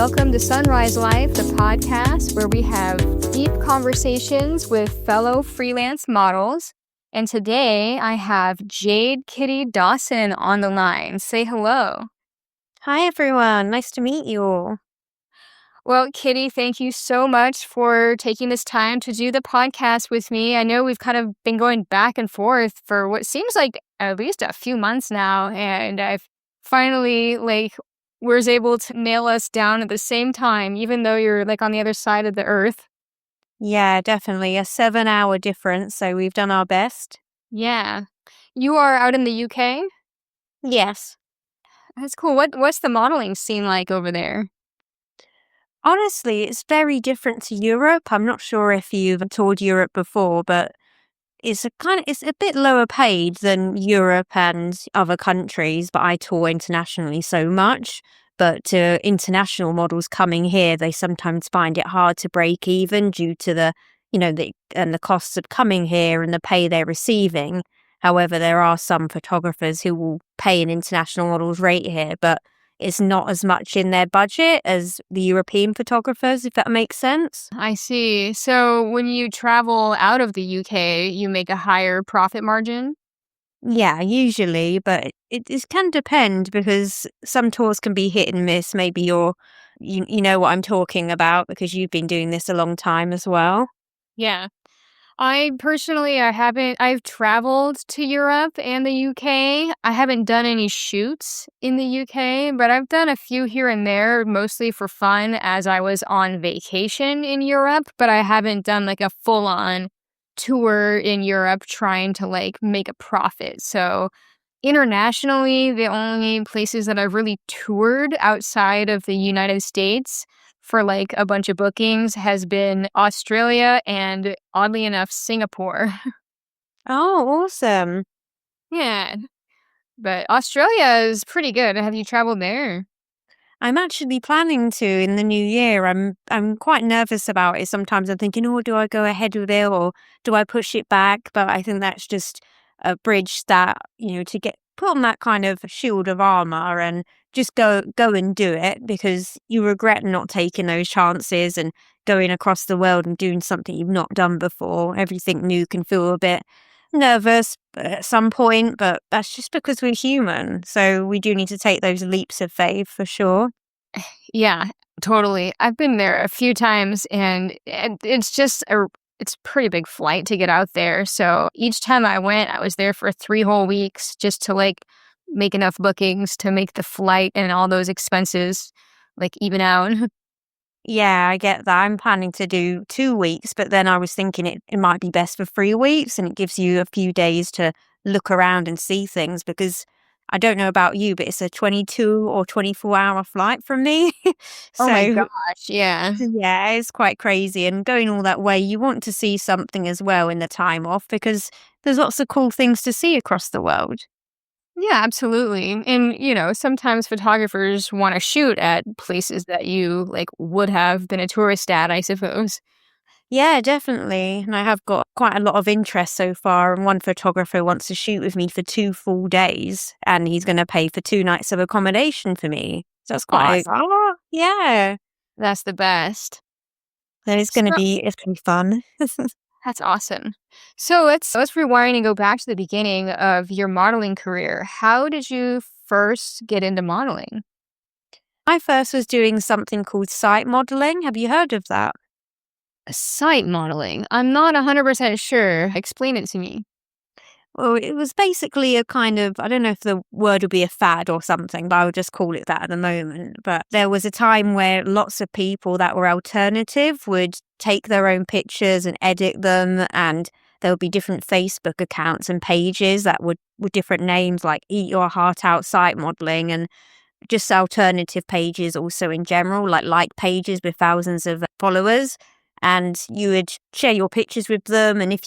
welcome to Sunrise Life, the podcast where we have deep conversations with fellow freelance models. And today I have Jade Kitty Dawson on the line. Say hello. Hi, everyone. Nice to meet you all. Well, Kitty, thank you so much for taking this time to do the podcast with me. I know we've kind of been going back and forth for what seems like at least a few months now, and I've finally was able to nail us down at the same time, even though you're on the other side of the earth. Yeah, definitely. A 7-hour difference, so we've done our best. Yeah. You are out in the UK? Yes. That's cool. What's the modeling scene like over there? Honestly, it's very different to Europe. I'm not sure if you've toured Europe before, but it's a bit lower paid than Europe and other countries, but I tour internationally so much. But to international models coming here, they sometimes find it hard to break even due to the costs of coming here and the pay they're receiving. However, there are some photographers who will pay an international model's rate here, but it's not as much in their budget as the European photographers, if that makes sense. I see. So when you travel out of the UK, you make a higher profit margin? Yeah, usually, but it can depend because some tours can be hit and miss. Maybe you know what I'm talking about because you've been doing this a long time as well. Yeah. I've traveled to Europe and the UK. I haven't done any shoots in the UK, but I've done a few here and there, mostly for fun as I was on vacation in Europe, but I haven't done a full-on tour in Europe trying to make a profit. So internationally, the only places that I've really toured outside of the United States for a bunch of bookings has been Australia and, oddly enough, Singapore. Oh, awesome. Yeah, but Australia is pretty good. Have you traveled there? I'm actually planning to in the new year. I'm quite nervous about it. Sometimes I'm thinking, oh, do I go ahead with it or do I push it back? But I think that's just a bridge that, to get put on that kind of shield of armor and just go and do it because you regret not taking those chances and going across the world and doing something you've not done before. Everything new can feel a bit nervous at some point, but that's just because we're human. So we do need to take those leaps of faith for sure. Yeah, totally. I've been there a few times and it's a pretty big flight to get out there. So each time I went, I was there for 3 whole weeks just to make enough bookings to make the flight and all those expenses even out. Yeah, I get that. I'm planning to do 2 weeks, but then I was thinking it might be best for 3 weeks and it gives you a few days to look around and see things because I don't know about you, but it's a 22 or 24-hour flight from me. Oh my So, gosh, yeah. yeah, it's quite crazy. And going all that way, you want to see something as well in the time off because there's lots of cool things to see across the world. Yeah, absolutely. And, sometimes photographers want to shoot at places that you would have been a tourist at, I suppose. Yeah, definitely. And I have got quite a lot of interest so far. And one photographer wants to shoot with me for 2 full days, and he's going to pay for 2 nights of accommodation for me. So that's quite, Awesome. yeah. That's the best. So So it's gonna be fun. that's awesome. So let's rewind and go back to the beginning of your modeling career. How did you first get into modeling? I first was doing something called site modeling. Have you heard of that? Site modeling. I'm not 100% sure. Explain it to me. Well, it was basically a kind of, I don't know if the word would be a fad or something, but I would just call it that at the moment. But there was a time where lots of people that were alternative would take their own pictures and edit them. And there would be different Facebook accounts and pages that would with different names like Eat Your Heart Out Site Modeling and just alternative pages also in general, like pages with thousands of followers. And you would share your pictures with them, and if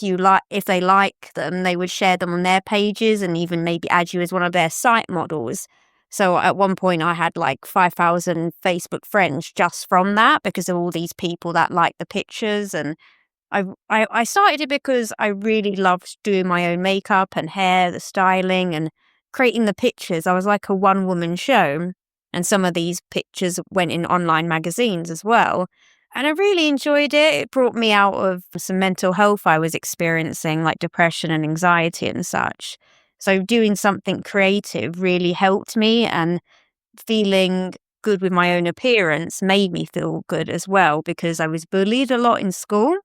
they like them, they would share them on their pages and even maybe add you as one of their site models. So at one point I had 5,000 Facebook friends just from that because of all these people that like the pictures. And I started it because I really loved doing my own makeup and hair, the styling and creating the pictures. I was like a one-woman show. And some of these pictures went in online magazines as well. And I really enjoyed it. It brought me out of some mental health I was experiencing, like depression and anxiety and such. So doing something creative really helped me, and feeling good with my own appearance made me feel good as well, because I was bullied a lot in school.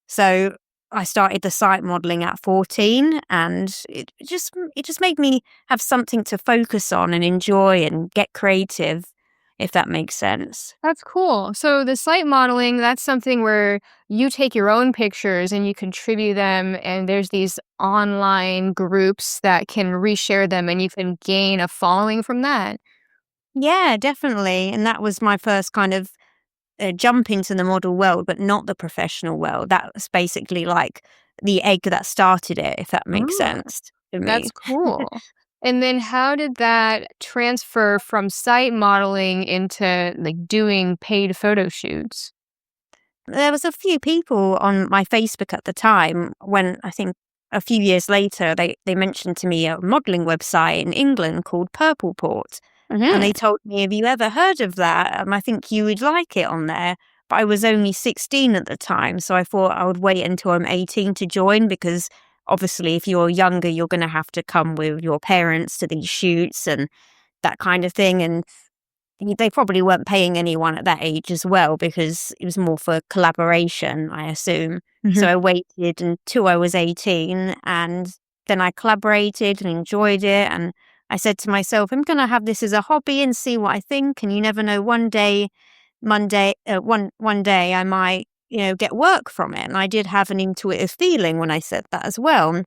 So I started the site modeling at 14, and it just made me have something to focus on and enjoy and get creative, if that makes sense. That's cool. So the site modeling, that's something where you take your own pictures and you contribute them, and there's these online groups that can reshare them, and you can gain a following from that. Yeah, definitely. And that was my first kind of jump into the model world, but not the professional world. That was basically like the egg that started it, if that makes Oh, sense to me. that's cool. And then how did that transfer from site modeling into like doing paid photo shoots? There was a few people on my Facebook at the time when I think a few years later they mentioned to me a modelling website in England called Purple Port. And Hmm. they told me, "Have you ever heard of that? I think you would like it on there." But I was only 16 at the time, so I thought I would wait until I'm 18 to join, because obviously if you're younger, you're going to have to come with your parents to these shoots and that kind of thing. And they probably weren't paying anyone at that age as well, because it was more for collaboration, I assume. So Hmm. I waited until I was 18, and then I collaborated and enjoyed it. And I said to myself, I'm going to have this as a hobby and see what I think. And you never know, one day I might, get work from it. And I did have an intuitive feeling when I said that as well.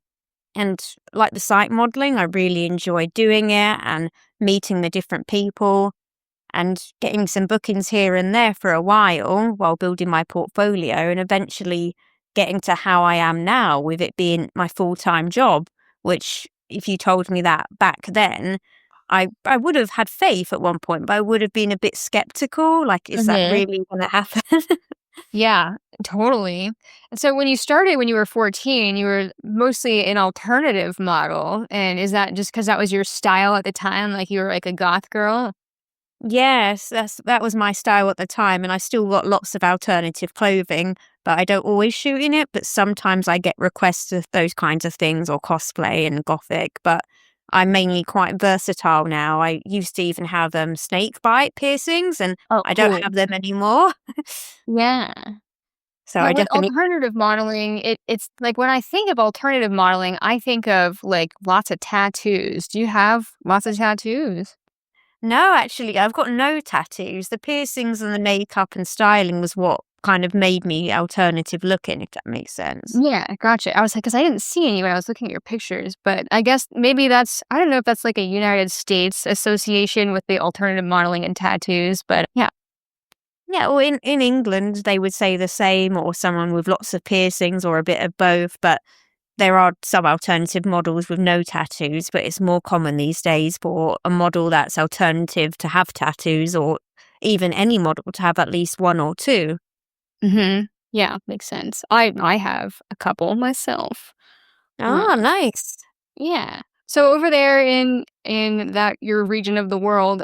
And like the site modeling, I really enjoyed doing it and meeting the different people and getting some bookings here and there for a while building my portfolio, and eventually getting to how I am now with it being my full-time job, which if you told me that back then, I would have had faith at one point, but I would have been a bit skeptical, like, is that Hmm. really going to happen? Yeah, totally. And so when you started when you were 14, you were mostly an alternative model. And is that just because that was your style at the time? Like you were like a goth girl? Yes, that was my style at the time, and I still got lots of alternative clothing, but I don't always shoot in it, but sometimes I get requests of those kinds of things, or cosplay and gothic, but I'm mainly quite versatile now. I used to even have snake bite piercings, and Oh, I don't cool. have them anymore. Yeah. So Yeah, I with definitely alternative modeling, it's like when I think of alternative modeling, I think of like lots of tattoos. Do you have lots of tattoos? No, actually, I've got no tattoos. The piercings and the makeup and styling was what kind of made me alternative looking, if that makes sense. Yeah, gotcha. I was like, because I didn't see any when I was looking at your pictures, but I guess maybe I don't know if that's like a United States association with the alternative modeling and tattoos, but yeah. Yeah, or in England, they would say the same, or someone with lots of piercings, or a bit of both. But there are some alternative models with no tattoos, but it's more common these days for a model that's alternative to have tattoos, or even any model to have at least one or two. Mhm. Yeah, makes sense. I have a couple myself. Uh, Ah, nice. yeah. So over there in that your region of the world,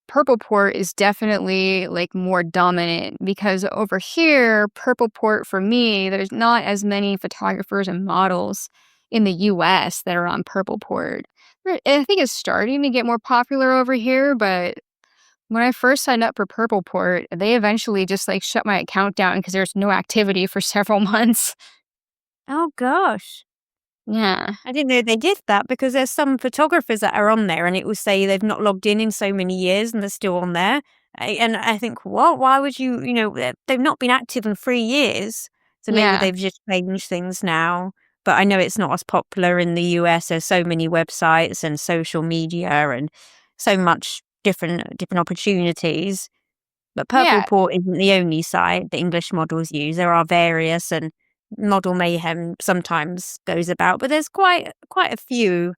purple port is definitely like more dominant because over here, purple port for me, there's not as many photographers and models in the US that are on purple port. I think it's starting to get more popular over here, but when I first signed up for purple port, they eventually just like shut my account down because there's no activity for several months. Oh gosh. Yeah. I didn't know they did that, because there's some photographers that are on there and it will say they've not logged in so many years and they're still on there. And I think, what? Why would you, they've not been active in 3 years. So maybe Yeah. they've just changed things now. But I know it's not as popular in the US. There's so many websites and social media and so much different opportunities. But Purple Yeah. Port isn't the only site the English models use. There are various, and Model Mayhem sometimes goes about, but there's quite a few.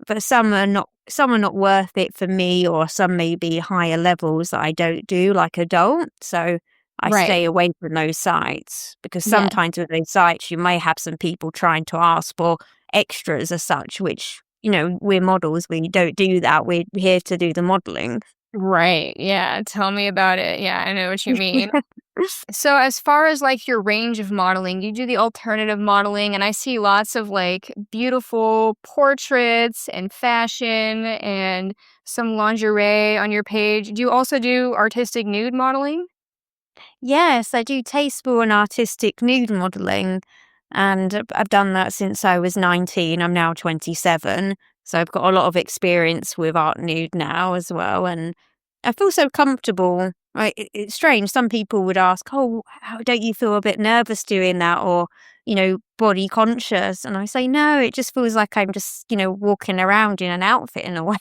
But some are not worth it for me, or some may be higher levels that I don't do, like adult. So I Right. stay away from those sites, because Yeah. sometimes with those sites you may have some people trying to ask for extras as such, which we're models, we don't do that. We're here to do the modeling. Right. Yeah. Tell me about it. Yeah, I know what you mean. So as far as like your range of modeling, you do the alternative modeling and I see lots of like beautiful portraits and fashion and some lingerie on your page. Do you also do artistic nude modeling? Yes, I do tasteful and artistic nude modeling, and I've done that since I was 19. I'm now 27, so I've got a lot of experience with art nude now as well, and I feel so comfortable. Right, it's strange. Some people would ask, "Oh, how don't you feel a bit nervous doing that, or body conscious?" And I say, "No, it just feels like I'm just walking around in an outfit in a way."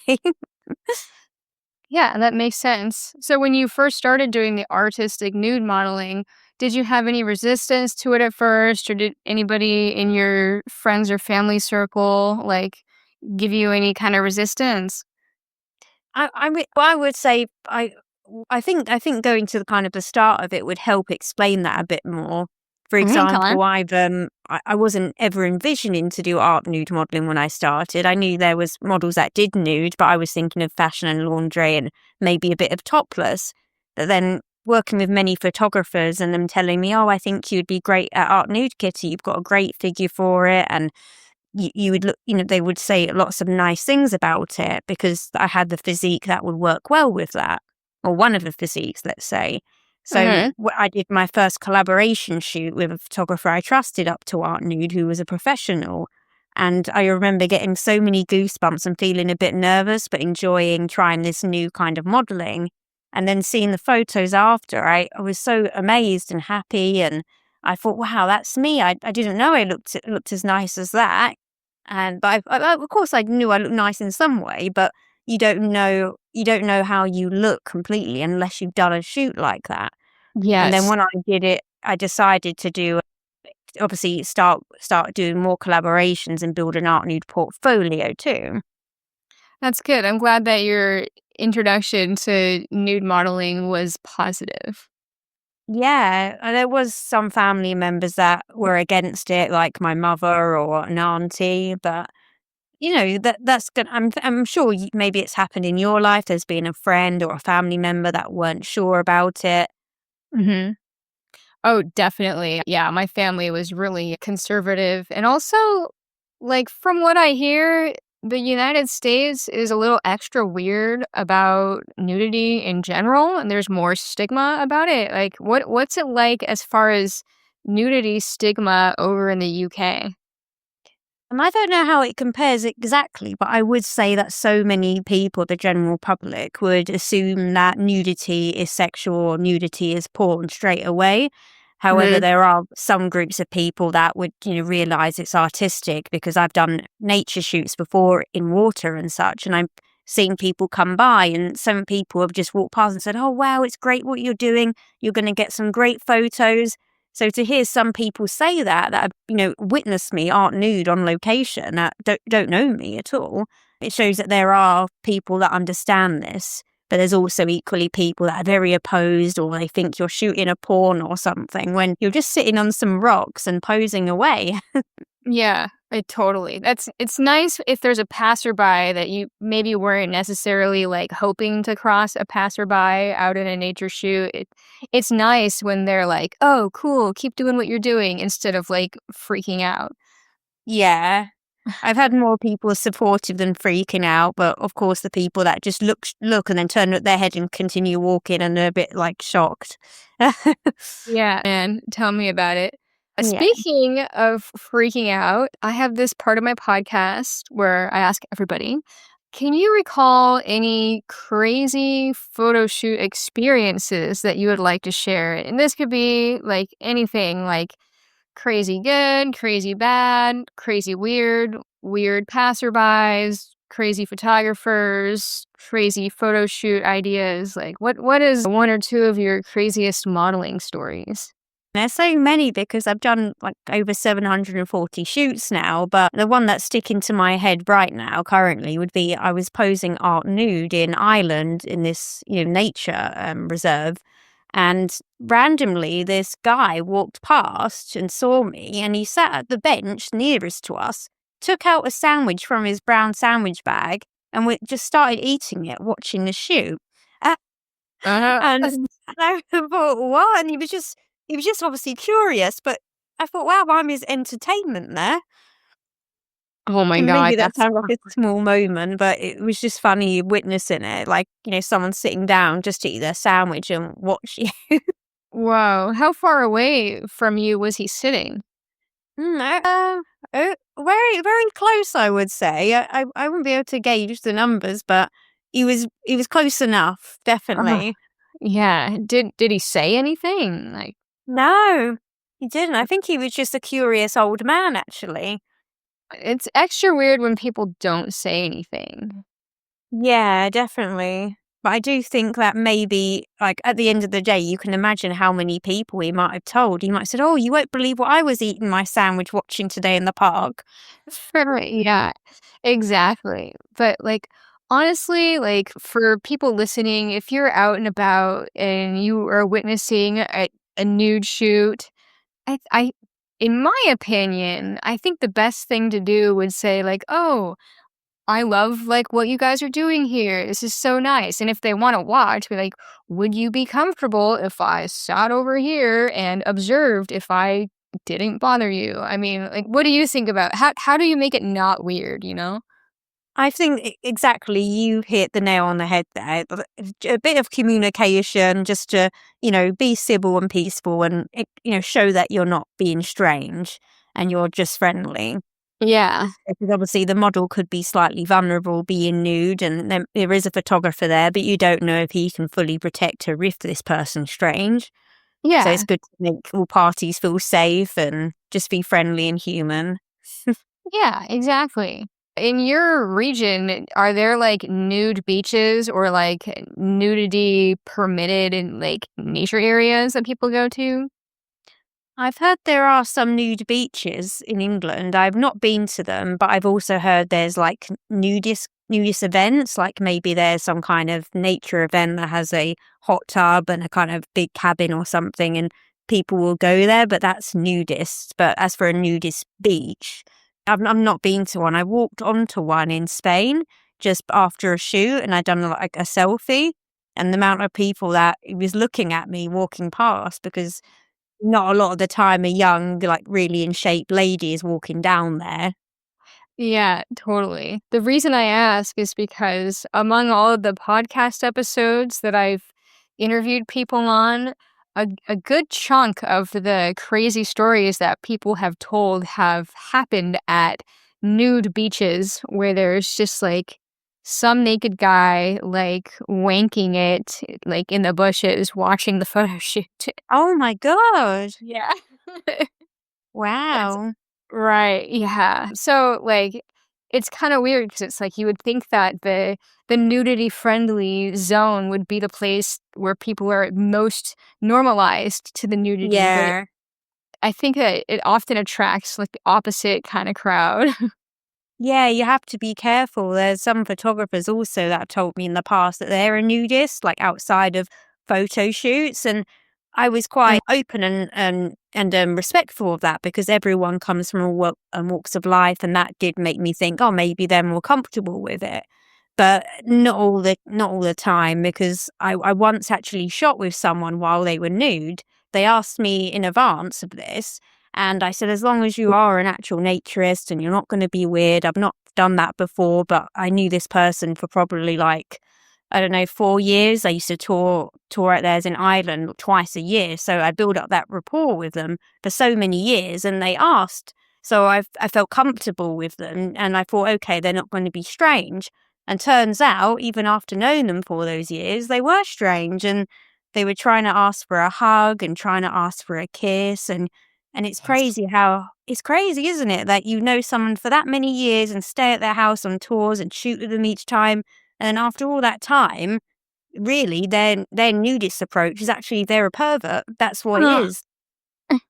Yeah, that makes sense. So when you first started doing the artistic nude modeling, did you have any resistance to it at first, or did anybody in your friends or family circle like give you any kind of resistance? I would say I think going to the kind of the start of it would help explain that a bit more. For Okay. example, I wasn't ever envisioning to do art nude modeling when I started. I knew there was models that did nude, but I was thinking of fashion and lingerie and maybe a bit of topless. But then working with many photographers and them telling me, "Oh, I think you'd be great at art nude, Kitty. You've got a great figure for it," and you would look, they would say lots of nice things about it because I had the physique that would work well with that, or one of the physiques, let's say. So Mhm. I did my first collaboration shoot with a photographer I trusted up to Art Nude, who was a professional. And I remember getting so many goosebumps and feeling a bit nervous, but enjoying trying this new kind of modeling. And then seeing the photos after, I was so amazed and happy. And I thought, wow, that's me. I didn't know I looked as nice as that. And but of course I knew I looked nice in some way, but you don't know how you look completely unless you've done a shoot like that. And then Yes. when I did it, I decided to do obviously start doing more collaborations and build an art nude portfolio too. That's good. I'm glad that your introduction to nude modeling was positive. Yeah, there was some family members that were against it, like my mother or an auntie, but that's good. I'm sure maybe it's happened in your life. There's been a friend or a family member that weren't sure about it. Mhm. Oh, definitely. Yeah, my family was really conservative. And also, like, from what I hear, the United States is a little extra weird about nudity in general, and there's more stigma about it. Like, what's it like as far as nudity stigma over in the UK? And I don't know how it compares exactly, but I would say that so many people, the general public, would assume that nudity is sexual or nudity is porn straight away. However, Mhm. there are some groups of people that would, realize it's artistic because I've done nature shoots before in water and such, and I've seen people come by, and some people have just walked past and said, "Oh, wow, it's great what you're doing. You're going to get some great photos." So to hear some people say that have, witnessed me art nude on location that don't know me at all, it shows that there are people that understand this. But there's also equally people that are very opposed, or they think you're shooting a porn or something when you're just sitting on some rocks and posing away. Yeah, it's nice if there's a passerby that you maybe weren't necessarily like hoping to cross a passerby out in a nature shoot. It's nice when they're like, "Oh, cool, keep doing what you're doing," instead of like freaking out. Yeah. I've had more people supportive than freaking out, but of course the people that just look and then turn their head and continue walking and they're a bit like shocked. Yeah, man, tell me about it. Yeah. Speaking of freaking out, I have this part of my podcast where I ask everybody, can you recall any crazy photo shoot experiences that you would like to share? And this could be like anything, like crazy good, crazy bad, crazy weird, weird passerbys, crazy photographers, crazy photo shoot ideas. Like what is one or two of your craziest modeling stories? There's so many because I've done like over 740 shoots now, but the one that's sticking to my head right now currently would be I was posing art nude in Ireland in this, nature reserve. And randomly, this guy walked past and saw me, and he sat at the bench nearest to us, took out a sandwich from his brown sandwich bag, and we just started eating it, watching the shoot. Uh, And I thought, "What?" And he was just obviously curious, but I thought, "Wow, I'm his entertainment there." oh my And god, maybe that that's sounds like a small moment, but it was just funny witnessing it, like, someone sitting down just to eat their sandwich and watch you. whoa. How far away from you was he sitting? Very, very close, I would say. I wouldn't be able to gauge the numbers, but he was close enough, Uh, definitely. yeah. Did he say anything? Like, No, he didn't. I think he was just a curious old man, actually. it's extra weird when people don't say anything. Yeah, definitely. But I do think that maybe, like, at the end of the day, you can imagine how many people he might have told. He might have said, "Oh, you won't believe what I was eating my sandwich watching today in the park." Right, yeah, exactly. But, like, honestly, like, for people listening, if you're out and about and you are witnessing a nude shoot, I in my opinion, I think the best thing to do would say, like, "Oh, I love, like, what you guys are doing here. This is so nice." And if they wanna watch, be like, "Would you be comfortable if I sat over here and observed if I didn't bother you?" I mean, like, what do you think about how do you make it not weird, you know? I think exactly, you hit the nail on the head there. A bit of communication just to, be civil and peaceful and, show that you're not being strange and you're just friendly. Yeah. Because obviously the model could be slightly vulnerable being nude and there is a photographer there, but you don't know if he can fully protect her if this person's strange. So it's Yeah. good to make all parties feel safe and just be friendly and human. Yeah, exactly. In your region, are there, like, nude beaches or, like, nudity permitted in, like, nature areas that people go to? I've heard there are some nude beaches in England. I've not been to them, but I've also heard there's like nudist events, like maybe there's some kind of nature event that has a hot tub and a kind of big cabin or something, and people will go there, but that's nudist. But as for a nudist beach, I've not been to one. I walked onto one in Spain just after a shoot, and I'd done like a selfie, and the amount of people that was looking at me walking past because not a lot of the time a young, like, really in shape lady is walking down there. Yeah, totally. The reason I ask is because among all of the podcast episodes that I've interviewed people on, a good chunk of the crazy stories that people have told have happened at nude beaches where there's just like some naked guy like wanking it like in the bushes watching the photo shoot. Oh my god. Yeah. That's Wow. right, yeah. So, like, it's kinda weird because it's like you would think that the nudity-friendly zone would be the place where people are most normalized to the nudity, but Yeah. I think that it often attracts, like, the opposite kinda crowd. Yeah, you have to be careful. There's some photographers also that have told me in the past that they're a nudist, like outside of photo shoots, and I was Mm. quite open and respectful of that because everyone comes from all walks of life, and that did make me think, oh, maybe they're more comfortable with it, but not all the time because I once actually shot with someone while they were nude. They asked me in advance of this, and I said, as long as you are an actual naturist and you're not going to be weird, I've not done that before, but I knew this person for probably like, I don't know, 4 years. I used to tour out there in Ireland twice a year. So I built up that rapport with them for so many years and they asked. So I felt comfortable with them and I thought, okay, they're not going to be strange. And turns out, even after knowing them for those years, they were strange and they were trying to ask for a hug and trying to ask for a kiss and it's crazy, isn't it, that you know someone for that many years and stay at their house on tours and shoot with them each time, and after all that time, really, their nudist approach is actually they're a pervert. That's what it Huh. is.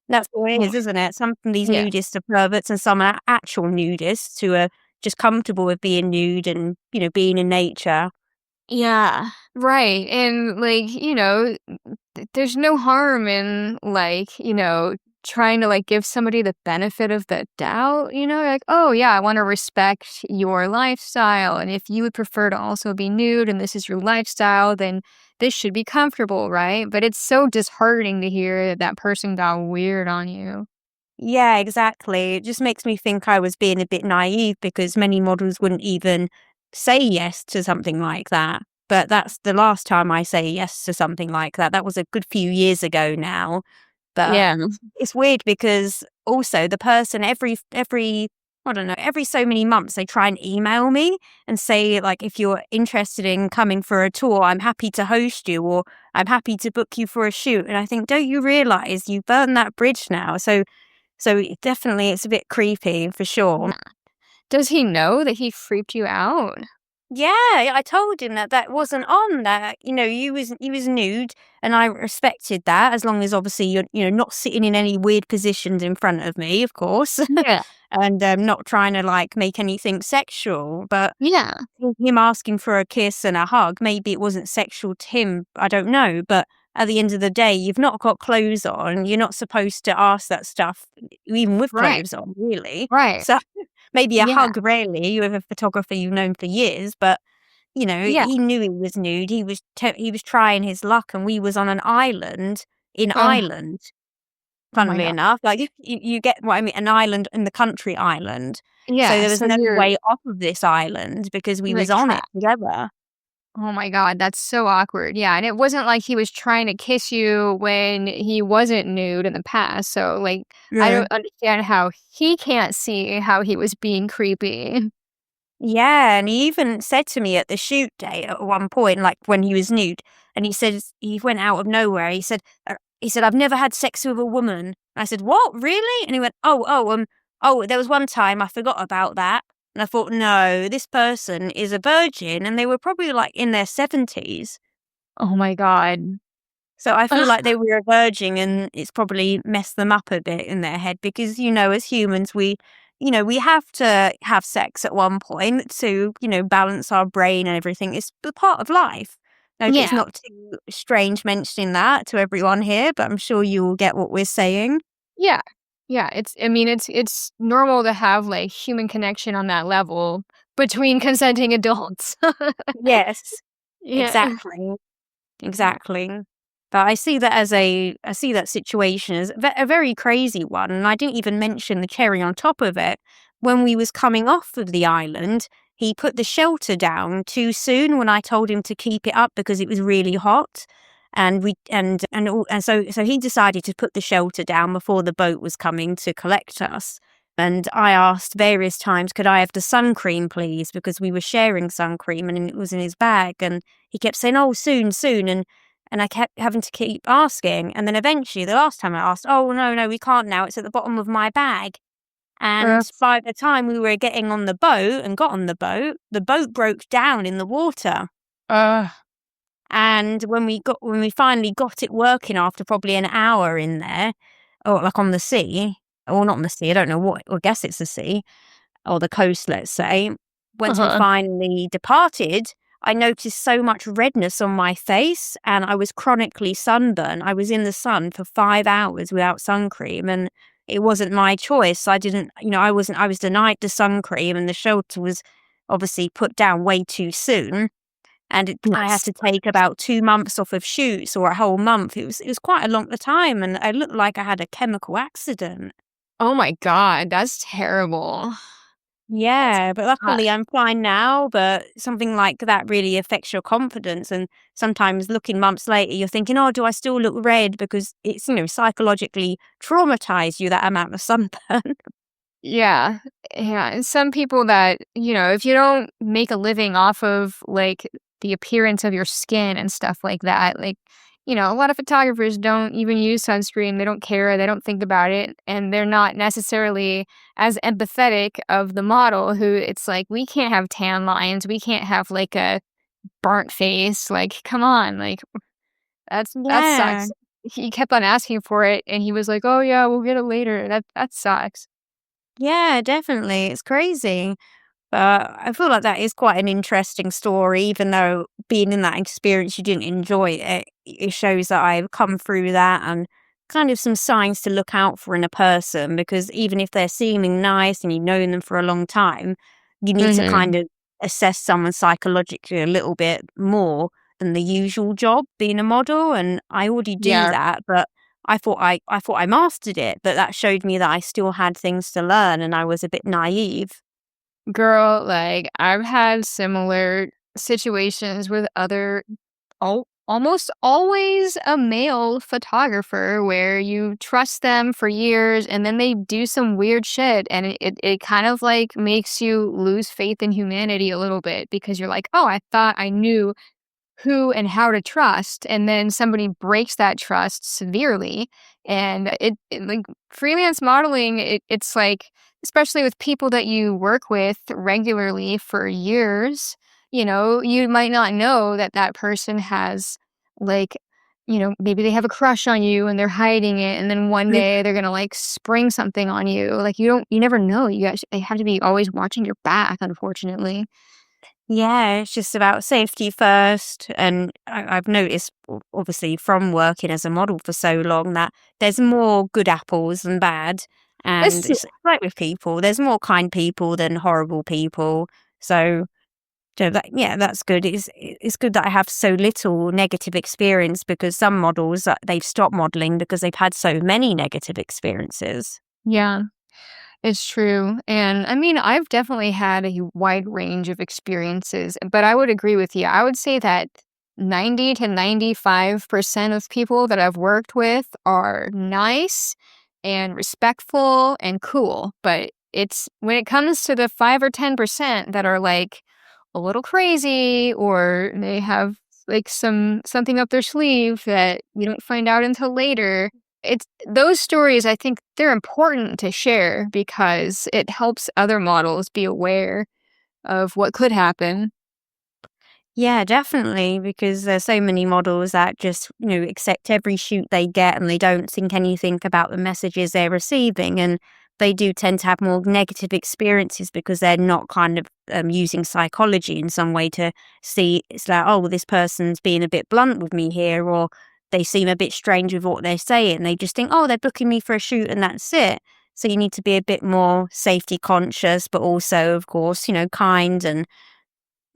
That's what it Yeah. is, isn't it? Some of these Yeah. nudists are perverts and some are actual nudists who are just comfortable with being nude and, being in nature. Yeah, right, and, like, there's no harm in, like, trying to, like, give somebody the benefit of the doubt, like, "Oh, yeah, I wanna respect your lifestyle, and if you would prefer to also be nude and this is your lifestyle, then this should be comfortable, right?" But it's so disheartening to hear that that person got weird on you. Yeah, exactly. It just makes me think I was being a bit naive because many models wouldn't even say yes to something like that. But that's the last time I say yes to something like that. That was a good few years ago now. But Yeah. it's weird because also the person every I don't know, every so many months they try and email me and say like if you're interested in coming for a tour, I'm happy to host you or I'm happy to book you for a shoot. And I think, don't you realize you burned that bridge now? So definitely it's a bit creepy for sure. Yeah. Does he know that he freaked you out? Yeah, I told him that that wasn't on, that, you was nude, and I respected that as long as obviously you're, not sitting in any weird positions in front of me, of course, Yeah. and, not trying to, like, make anything sexual, but Yeah. him asking for a kiss and a hug, maybe it wasn't sexual to him, I don't know, but at the end of the day, you've not got clothes on, you're not supposed to ask that stuff even with Right. clothes on, really. Right. So, maybe a Yeah. hug rarely with a photographer you've known for years, but, Yeah. he knew he was nude, he was trying his luck, and we was on an island in Oh, Ireland, oh my funnily god. enough, like, you get what I mean, an island in the country island, so Yeah, there was so no you're way off of this island because we was like on it trapped. together. Oh my god, that's so awkward. Yeah, and it wasn't like he was trying to kiss you when he wasn't nude in the past, so, like, I Yeah. don't understand how he can't see how he was being creepy. Yeah, and he even said to me at the shoot day at one point, like when he was nude, and he said he went out of nowhere. He said, "I've never had sex with a woman." And I said, "What, really?" And he went, "Oh, there was one time I forgot about that." And I thought, no, this person is a virgin, and they were probably like in their 70s. Oh my god. So I feel like they were emerging and it's probably messed them up a bit in their head because, as humans, we have to have sex at one point to, balance our brain and everything. It's a part of life. I hope it's Yeah. not too strange mentioning that to everyone here, but I'm sure you will get what we're saying. Yeah. Yeah, it's normal to have, like, human connection on that level between consenting adults. Yes, Yeah. exactly. Exactly. But I see that situation as a very crazy one, and I didn't even mention the cherry on top of it. When we was coming off of the island, he put the shelter down too soon when I told him to keep it up because it was really hot. And we and so he decided to put the shelter down before the boat was coming to collect us. And I asked various times, could I have the sun cream, please? Because we were sharing sun cream and it was in his bag. And he kept saying, "Oh, soon, soon." And I kept having to keep asking. And then eventually, the last time I asked, "Oh, no, no, we can't now. It's at the bottom of my bag." Uh, And by the time we were getting on the boat and got on the boat broke down in the water. uh, And when we finally got it working after probably an hour in there, or like on the sea, or not on the sea, I don't know what, I guess it's the sea or the coast, let's say. Once we uh-huh. finally departed, I noticed so much redness on my face and I was chronically sunburned. I was in the sun for 5 hours without sun cream and it wasn't my choice. I didn't, I was denied the sun cream and the shelter was obviously put down way too soon. And I had Yes. to take about 2 months off of shoots or a whole month. It was quite a long time and I looked like I had a chemical accident. Oh my god, that's terrible. That's Yeah, but uh, luckily I'm fine now, but something like that really affects your confidence, and sometimes looking months later, you're thinking, "Oh, do I still look red?" Because it's, psychologically traumatized you, that amount of sunburn. yeah. Yeah, and some people that, if you don't make a living off of, like, the appearance of your skin and stuff like that, like, a lot of photographers don't even use sunscreen, they don't care, they don't think about it, and they're not necessarily as empathetic of the model who it's like, "We can't have tan lines, we can't have, like, a burnt face, like, come on, like, that Yeah. sucks." He kept on asking for it, and he was like, "Oh, yeah, we'll get it later." That sucks. Yeah, definitely. It's crazy. But I feel like that is quite an interesting story, even though being in that experience, you didn't enjoy it. It shows that I've come through that and kind of some signs to look out for in a person, because even if they're seeming nice and you've known them for a long time, you need to Mhm. kind of assess someone psychologically a little bit more than the usual job being a model. And I already do Yeah. that, but I thought I mastered it, but that showed me that I still had things to learn and I was a bit naive. Girl, like, I've had similar situations with other almost always a male photographer where you trust them for years and then they do some weird shit and it kind of like makes you lose faith in humanity a little bit because you're like, oh, I thought I knew who and how to trust, and then somebody breaks that trust severely. And like freelance modeling, it's like, especially with people that you work with regularly for years, you might not know that that person has like, maybe they have a crush on you and they're hiding it, and then one day they're gonna like spring something on you. Like you never know. You guys, they have to be always watching your back, unfortunately. Yeah, it's just about safety first. And I've noticed, obviously, from working as a model for so long, that there's more good apples than bad. And It's it's like with people, there's more kind people than horrible people. So, yeah, that's good. It's good that I have so little negative experience, because some models, they've stopped modeling because they've had so many negative experiences. Yeah. It's true. And I mean, I've definitely had a wide range of experiences, but I would agree with you. I would say that 90 to 95% of people that I've worked with are nice and respectful and cool. But it's when it comes to the 5 or 10% that are like a little crazy, or they have like something up their sleeve that you don't find out until later. It's those stories, I think they're important to share because it helps other models be aware of what could happen. Yeah, definitely, because there's so many models that just, accept every shoot they get and they don't think anything about the messages they're receiving. And they do tend to have more negative experiences because they're not kind of using psychology in some way to see it's like, oh, well, this person's being a bit blunt with me here, or they seem a bit strange with what they're saying. They just think, oh, they're booking me for a shoot and that's it. So you need to be a bit more safety conscious, but also, of course, kind and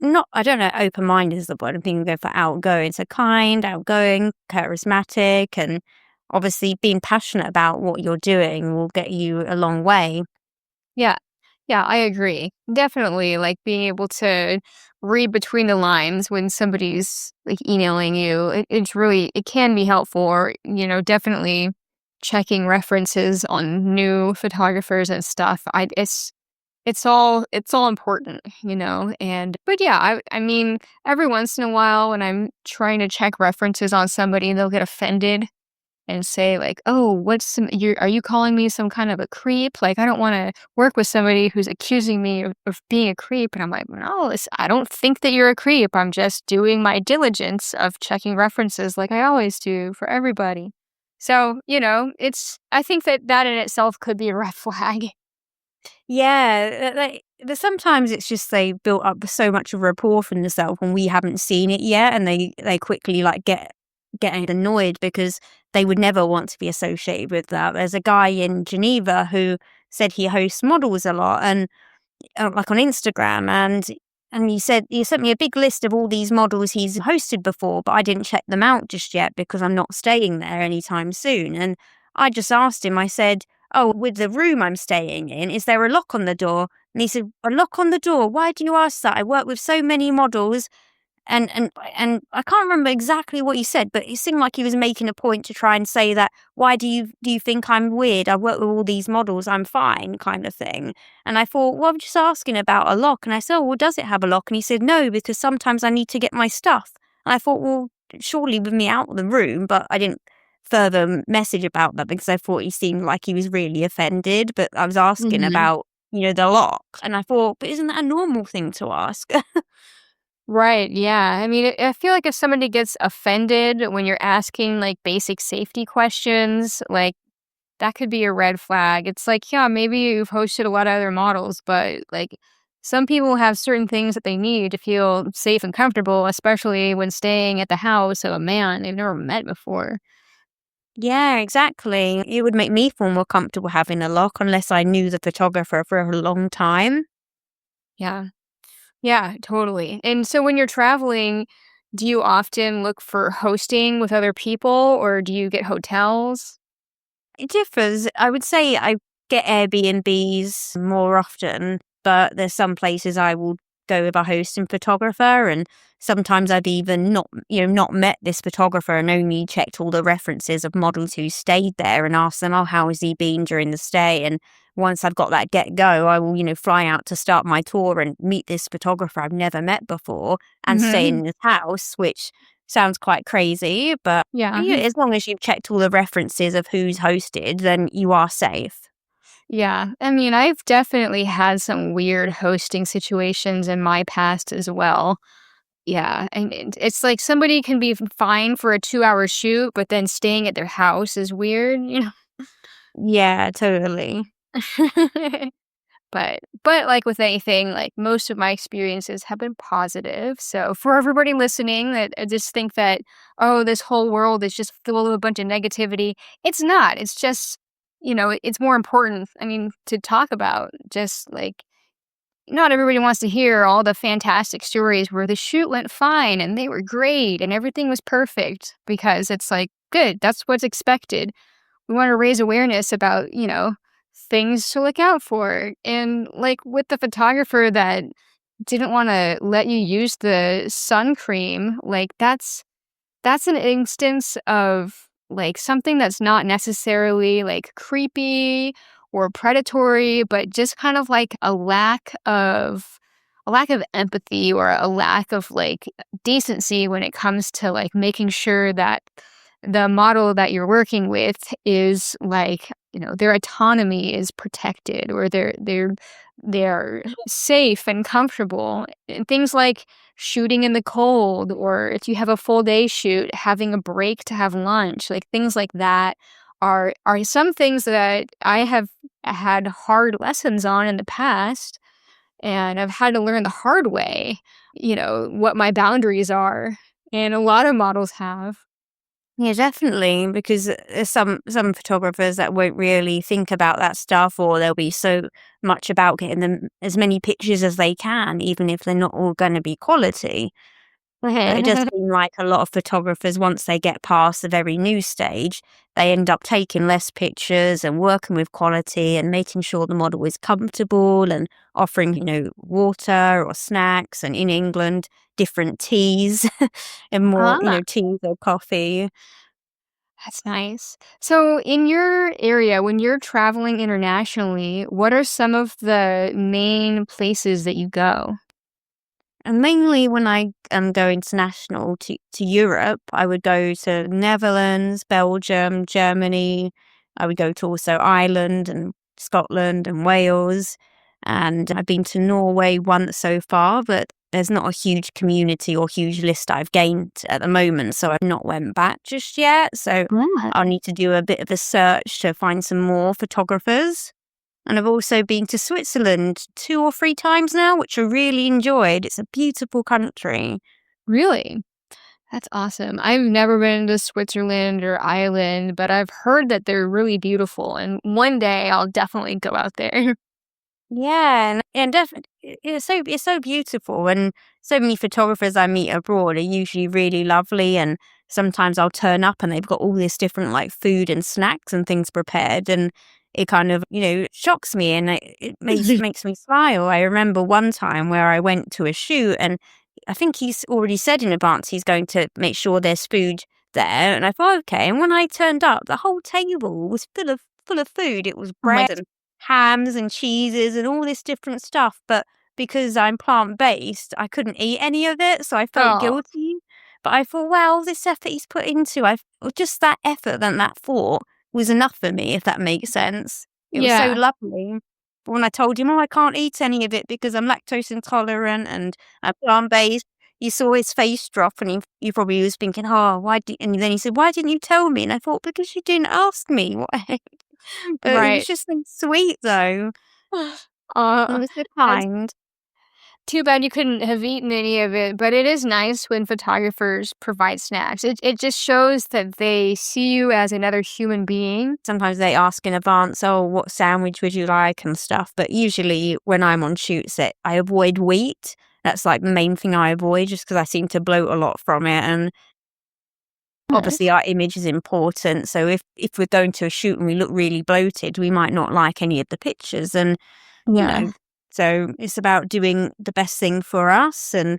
not, I don't know, open-minded is the word. I'm thinking go for outgoing. So kind, outgoing, charismatic, and obviously being passionate about what you're doing will get you a long way. Yeah. Yeah, I agree. Definitely, like, being able to read between the lines when somebody's, like, emailing you, it's really it can be helpful, or, definitely checking references on new photographers and stuff. It's all important, and but yeah, I mean, every once in a while when I'm trying to check references on somebody, they'll get offended and say like, "Oh, are you calling me some kind of a creep? Like, I don't wanna work with somebody who's accusing me of being a creep." And I'm like, "No, I don't think that you're a creep. I'm just doing my diligence of checking references like I always do for everybody." So, I think that in itself could be a red flag. Yeah, but sometimes it's just they built up so much of a rapport from themselves when we haven't seen it yet, and they quickly like get annoyed because they would never want to be associated with that. There's a guy in Geneva who said he hosts models a lot, and like on Instagram, and he sent me a big list of all these models he's hosted before, but I didn't check them out just yet because I'm not staying there anytime soon. And I just asked him, I said, "Oh, with the room I'm staying in, is there a lock on the door?" And he said, "A lock on the door? Why do you ask that? I work with so many models." And I can't remember exactly what he said, but it seemed like he was making a point to try and say that, why do you think I'm weird? I work with all these models, I'm fine, kind of thing. And I thought, well, I'm just asking about a lock. And I said, oh, well, does it have a lock? And he said, no, because sometimes I need to get my stuff. And I thought, well, surely with me out of the room, but I didn't further message about that because I thought he seemed like he was really offended. But I was asking Mhm. about, the lock. And I thought, but isn't that a normal thing to ask? Right, yeah. I mean, I feel like if somebody gets offended when you're asking, like, basic safety questions, like, that could be a red flag. It's like, yeah, maybe you've hosted a lot of other models, but, like, some people have certain things that they need to feel safe and comfortable, especially when staying at the house of a man they've never met before. Yeah, exactly. It would make me feel more comfortable having a lock unless I knew the photographer for a long time. Yeah. Yeah, totally. And so when you're traveling, do you often look for hosting with other people or do you get hotels? It differs. I would say I get Airbnbs more often, but there's some places I will go with a host and photographer, and sometimes I've even not met this photographer and only checked all the references of models who stayed there and asked them, "Oh, how has he been during the stay?" And once I've got that get go, I will, fly out to start my tour and meet this photographer I've never met before and stay Mhm. in his house, which sounds quite crazy, but Yeah. yeah, as long as you've checked all the references of who's hosted, then you are safe. Yeah. I mean, I've definitely had some weird hosting situations in my past as well. Yeah, and it's like somebody can be fine for a 2-hour shoot, but then staying at their house is weird, you Yeah, totally. know? But like with anything, like most of my experiences have been positive. So for everybody listening that just think that, oh, this whole world is just full of a bunch of negativity, it's not. It's just, it's more important, I mean, to talk about. Just like not everybody wants to hear all the fantastic stories where the shoot went fine and they were great and everything was perfect because it's like, good, that's what's expected. We want to raise awareness about, things to look out for. And like with the photographer that didn't want to let you use the sun cream, like that's an instance of like something that's not necessarily like creepy or predatory, but just kind of like a lack of empathy or a lack of like decency when it comes to like making sure that the model that you're working with is like, their autonomy is protected or they're safe and comfortable. And things like shooting in the cold, or if you have a full day shoot, having a break to have lunch, like things like that are some things that I have had hard lessons on in the past, and I've had to learn the hard way, what my boundaries are, and a lot of models have. Yeah, definitely, because there's some photographers that won't really think about that stuff, or they'll be so much about getting them as many pictures as they can, even if they're not all gonna be quality. But it does seem like a lot of photographers, once they get past the very new stage, they end up taking less pictures and working with quality and making sure the model is comfortable and offering, water or snacks. And in England, different teas and more, Ah, teas or coffee. that's nice. So, in your area, when you're traveling internationally, what are some of the main places that you go? And mainly when I go international to Europe, I would go to Netherlands, Belgium, Germany. I would go to also Ireland and Scotland and Wales. And I've been to Norway once so far, but there's not a huge community or huge list I've gained at the moment, so I've not went back just yet. So Ah, I'll need to do a bit of a search to find some more photographers. And I've also been to Switzerland 2 or 3 times now, which I really enjoyed. It's a beautiful country. really? That's awesome. I've never been to Switzerland or Ireland, but I've heard that they're really beautiful, and one day I'll definitely go out there. Yeah, and definitely, it's so beautiful, and so many photographers I meet abroad are usually really lovely, and sometimes I'll turn up and they've got all this different, like, food and snacks and things prepared, and it kind of, shocks me, and it makes me smile. I remember one time where I went to a shoot, and I think he's already said in advance he's going to make sure there's food there, and I thought, "Okay," and when I turned up, the whole table was full of food. It was Oh my bread and hams and cheeses and all this different stuff, but because I'm plant-based, I couldn't eat any of it, so I felt Oh, guilty. But I thought, well, this effort he's put into, I just that effort and that thought was enough for me, if that makes sense. It was so yeah, lovely. But when I told him, "Oh, I can't eat any of it because I'm lactose intolerant and I'm plant-based," you saw his face drop, and he probably was thinking, "Oh, why did," and then he said, "Why didn't you tell me?" And I thought, "Because you didn't ask me." What But it was right. just so sweet though. Uh, It was so that's kind. Too bad you couldn't have eaten any of it, but it is nice when photographers provide snacks. It just shows that they see you as another human being. Sometimes they ask in advance, "Oh, what sandwich would you like?" and stuff, but usually when I'm on shoots, I avoid wheat. That's, like, the main thing I avoid just because I seem to bloat a lot from it, and obviously Nice. our image is important, so if we're going to a shoot and we look really bloated, we might not like any of the pictures, and, you Yeah. know, so it's about doing the best thing for us, and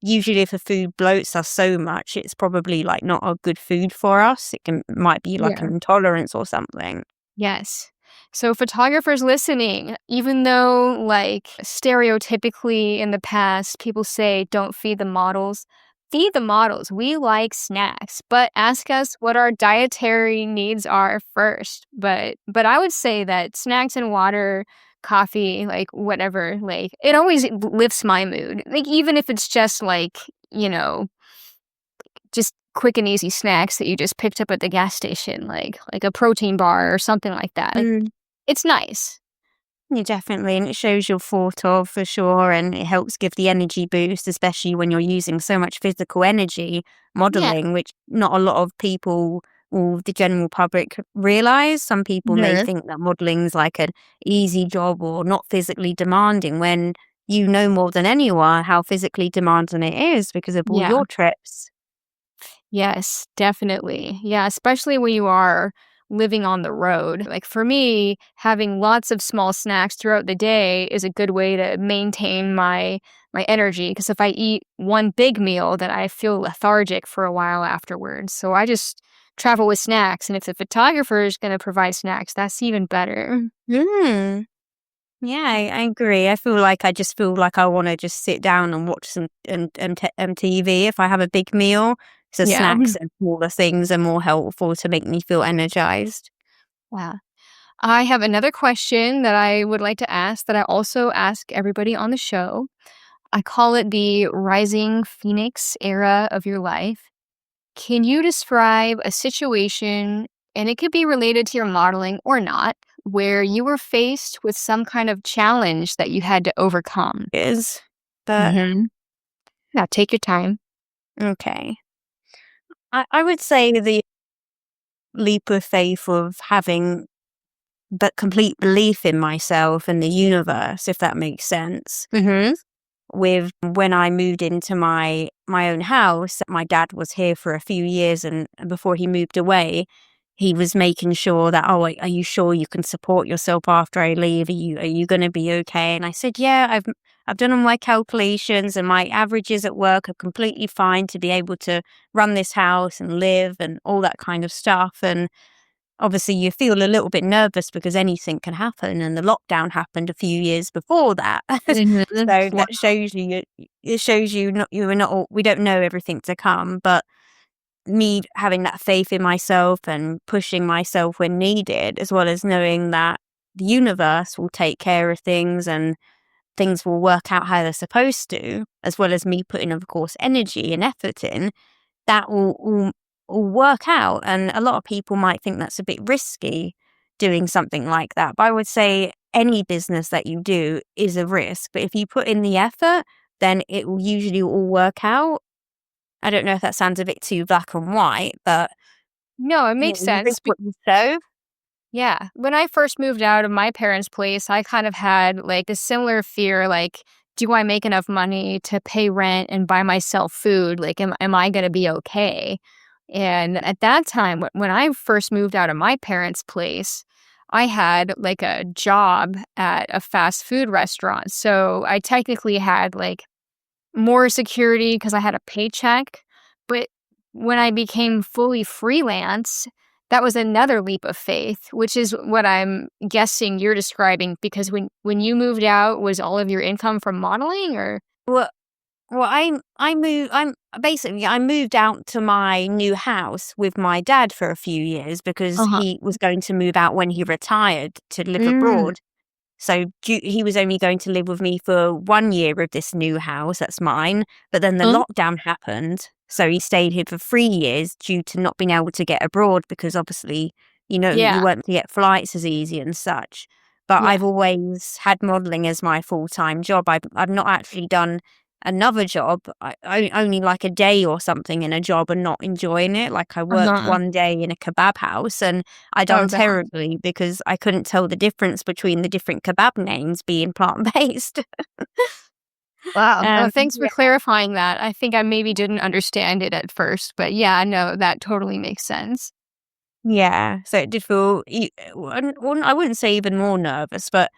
usually if a food bloats us so much, it's probably, like, not a good food for us. Might be like an Yeah. intolerance or something. Yes. So photographers listening, even though like stereotypically in the past people say don't feed the models, feed the models. We like snacks, but ask us what our dietary needs are first. But I would say that snacks and water, coffee, like whatever, like it always lifts my mood. Like even if it's just like, you know, just quick and easy snacks that you just picked up at the gas station, like a protein bar or something like that. Like, Mm. it's nice. Yeah, definitely, and it shows you're thought of for sure, and it helps give the energy boost, especially when you're using so much physical energy Yeah. modeling, which not a lot of people or the general public realize. Some people may Mhm. think that modeling's like an easy job or not physically demanding, when you know more than anyone how physically demanding it is because of all Yeah. your trips. Yes, definitely. Yeah, especially when you are living on the road. Like for me, having lots of small snacks throughout the day is a good way to maintain my energy because if I eat one big meal, then I feel lethargic for a while afterwards. So I just travel with snacks and if the photographer is going to provide snacks, that's even better. Mm. Yeah, I agree. I just feel like I wanna just sit down and watch some TV if I have a big meal. So Yeah. snacks and smaller things are more helpful to make me feel energized. Wow. I have another question that I would like to ask that I also ask everybody on the show. I call it the rising phoenix era of your life. Can you describe a situation, and it could be related to your modeling or not, where you were faced with some kind of challenge that you had to overcome? Is but Hmm. Now take your time. okay. I would say the leap of faith of having but complete belief in myself and the universe, if that makes sense. Hmm. With when I moved into my own house, my dad was here for a few years, and before he moved away, he was making sure that, "Oh, are you sure you can support yourself after I leave? Are you gonna be okay?" And I said, "Yeah, I've done all my calculations, and my averages at work are completely fine to be able to run this house and live and all that kind of stuff." And obviously you feel a little bit nervous because anything can happen, and the lockdown happened a few years before that. Hmm. So that shows you, it shows you not, you are not all, we don't know everything to come, but me having that faith in myself and pushing myself when needed, as well as knowing that the universe will take care of things and things will work out how they're supposed to, as well as me putting, of course, energy and effort in, that will work out. And a lot of people might think that's a bit risky doing something like that. But I would say any business that you do is a risk. But if you put in the effort, then it will usually all work out. I don't know if that sounds a bit too black and white, but No, it makes you reap sense. what you sow. Yeah. When I first moved out of my parents' place, I kind of had like a similar fear like, do I make enough money to pay rent and buy myself food? Like, am I going to be okay? And at that time, when I first moved out of my parents' place, I had like a job at a fast food restaurant. So I technically had like more security because I had a paycheck. But when I became fully freelance, that was another leap of faith, which is what I'm guessing you're describing. Because when you moved out, was all of your income from modeling, or? Well, I moved out to my new house with my dad for a few years because Uh huh. he was going to move out when he retired to live Mm. abroad. So he was only going to live with me for 1 year of this new house, that's mine. But then the Oh, lockdown happened. So he stayed here for 3 years due to not being able to get abroad because obviously, you yeah. weren't to get flights as easy and such. but Yeah. I've always had modeling as my full-time job. I've not actually done another job. Only like a day or something in a job and not enjoying it. Like I worked Uh-huh. one day in a kebab house and I Oh done god. terribly because I couldn't tell the difference between the different kebab names being plant-based. Wow. Oh, thanks for Yeah. clarifying that. I think I maybe didn't understand it at first, but yeah, no, that totally makes sense. Yeah, so it did feel I wouldn't say even more nervous, but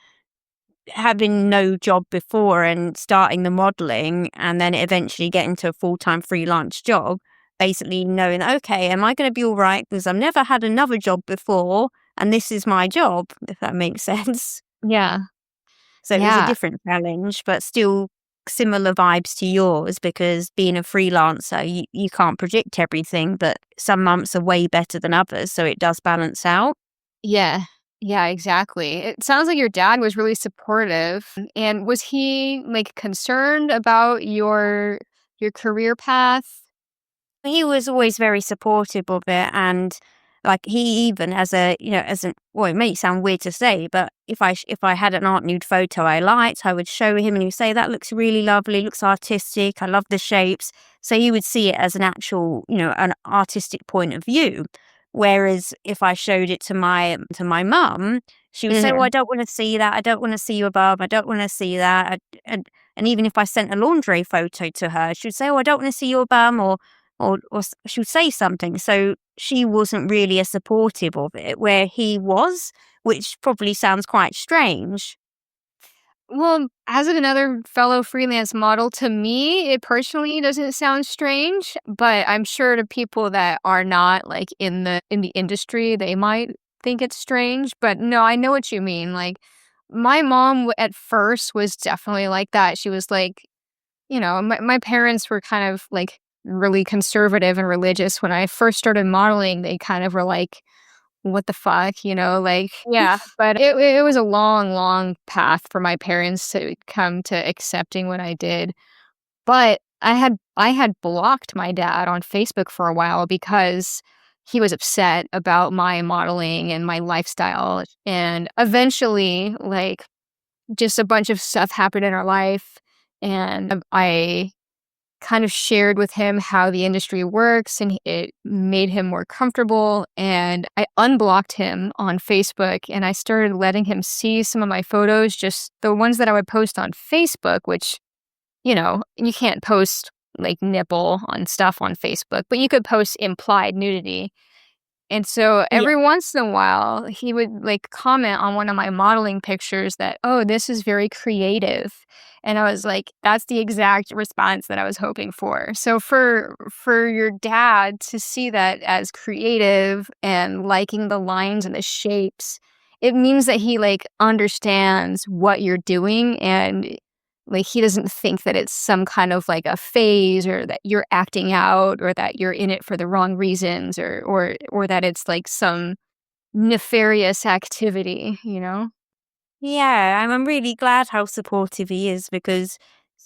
having no job before and starting the modeling and then eventually getting to a full-time freelance job, basically knowing, "Okay, am I gonna be all right? Because I've never had another job before, and this is my job," if that makes sense. Yeah. So it was a Yeah. different challenge, but still similar vibes to yours because being a freelancer, you can't predict everything, but some months are way better than others, so it does balance out. Yeah. Yeah, exactly. It sounds like your dad was really supportive. And was he like concerned about your career path? He was always very supportive of it, and like he even as a as an well, it may sound weird to say, but if I had an art nude photo I liked, I would show him and he would say that looks really lovely, looks artistic, I love the shapes. So he would see it as an actual, an artistic point of view. Whereas if I showed it to my mum, she would say, "Well, I Mhm. don't want to see that. I don't want to see your bum. I don't want to see that." And even if I sent a lingerie photo to her, she would say, "Oh, I don't want to see your bum," or she would say something. So she wasn't really as supportive of it, where he was, which probably sounds quite strange. Well, as another fellow freelance model, to me, it personally doesn't sound strange, but I'm sure to people that are not like in the industry, they might think it's strange. But no, I know what you mean. Like my mom at first was definitely like that. She was like, my parents were kind of like really conservative and religious. When I first started modeling, they kind of were like, what the fuck, like yeah, but it was a long, long path for my parents to come to accepting what I did. But I had blocked my dad on Facebook for a while because he was upset about my modeling and my lifestyle. And eventually, like, just a bunch of stuff happened in our life, and I kind of shared with him how the industry works, and it made him more comfortable, and I unblocked him on Facebook, and I started letting him see some of my photos, just the ones that I would post on Facebook, which, you can't post like nipple on stuff on Facebook, but you could post implied nudity. And so Yeah. every once in a while, he would like comment on one of my modeling pictures that, "Oh, this is very creative." And I was like, that's the exact response that I was hoping for. So for your dad to see that as creative and liking the lines and the shapes, it means that he like understands what you're doing, and like he doesn't think that it's some kind of like a phase, or that you're acting out, or that you're in it for the wrong reasons, or that it's like some nefarious activity. Yeah, I'm really glad how supportive he is because